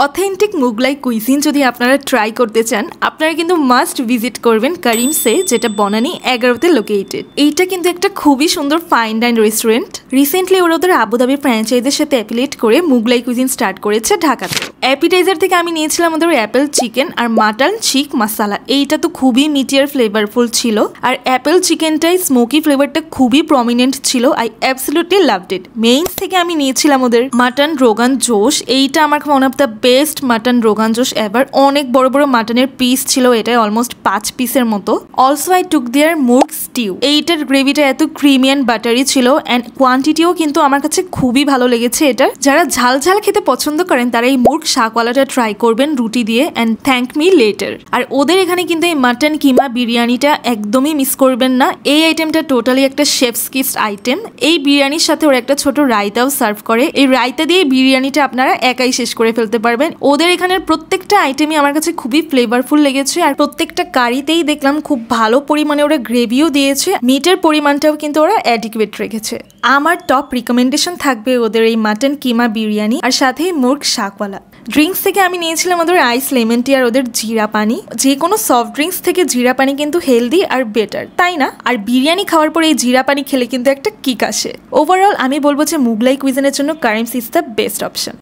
Authentic Mughlai cuisine যদি আপনারা try করতে চান আপনারা কিন্তু মাস্ট ভিজিট করবেন করিমসে, যেটা বনানী 11তে লোকেটেড। এইটা কিন্তু একটা খুবই সুন্দর ফাইন ডাইন রেস্টুরেন্ট। রিসেন্টলি ওরা ওদের আবুধাবি ফ্র্যাঞ্চাইজের সাথে অ্যাফিলিয়েট করে মুগলাই কুইজিন স্টার্ট করেছে ঢাকাতে। অ্যাপিটাইজার থেকে আমি নিয়েছিলাম ওদের অ্যাপেল চিকেন আর মাটন চিক মশালা। এইটা তো খুবই মিটি আর ফ্লেভারফুল ছিল, আর অ্যাপেল চিকেনটাই স্মোকি ফ্লেভারটা খুবই প্রমিনেন্ট ছিল। I absolutely loved it. Mains থেকে আমি নিয়েছিলাম ওদের মাটন রোগান জোশ। এইটা আমার one of the best mutton rogan josh ever. অনেক বড় বড় মাটনের পিস ছিল, এটা অলমোস্ট 5 পিসের মতো। অলসো আই টুক দেয়ার মুগ স্টিউ। এইটার গ্রেভিটা এত ক্রিমি অ্যান্ড বাটারি ছিল, অ্যান্ড কোয়ান্টিটিও কিন্তু আমার কাছে খুবই ভালো লেগেছে এটার। যারা ঝাল ঝাল খেতে পছন্দ করেন তারা এই মুগ শাকওয়ালাটা ট্রাই করবেন রুটি দিয়ে, অ্যান্ড থ্যাংক মি লেটার। আর ওদের এখানে কিন্তু এই মাটন কিমা বিরিয়ানিটা একদমই মিস করবেন না। এই আইটেমটা টোটালি একটা শেফস কিস আইটেম। এই বিরিয়ানির সাথে ওরা একটা ছোট রায়তাও সার্ভ করে। এই রায়তা দিয়ে বিরিয়ানিটা আপনারা একাই শেষ করে ফেলতে পারবেন। ওদের এখানের প্রত্যেকটা আইটেমই আমার কাছে খুবই ফ্লেভারফুল লেগেছে, আর প্রত্যেকটা কারিতেই দেখলাম খুব ভালো পরিমাণে ওরা গ্রেভিও দিয়েছে। মিটের পরিমাণটাও কিন্তু ওরা অ্যাডিকুয়েট রেখেছে। আমার টপ রিকমেন্ডেশন থাকবে ওদের এই মাটন কিমা বিরিয়ানি আর সাথে মুর্গ শাকওয়ালা। ড্রিঙ্কস থেকে আমি নিয়েছিলাম ওদের আইস লেমন টি আর ওদের জিরা পানি। যে কোনো সফট ড্রিঙ্কস থেকে জিরা পানি কিন্তু হেলদি আর বেটার, তাই না? আর বিরিয়ানি খাওয়ার পরে এই জিরা পানি খেলে কিন্তু একটা কিক আসে। ওভারঅল আমি বলবো যে মুগলাই কুইজিনের জন্য Karim's is the best option.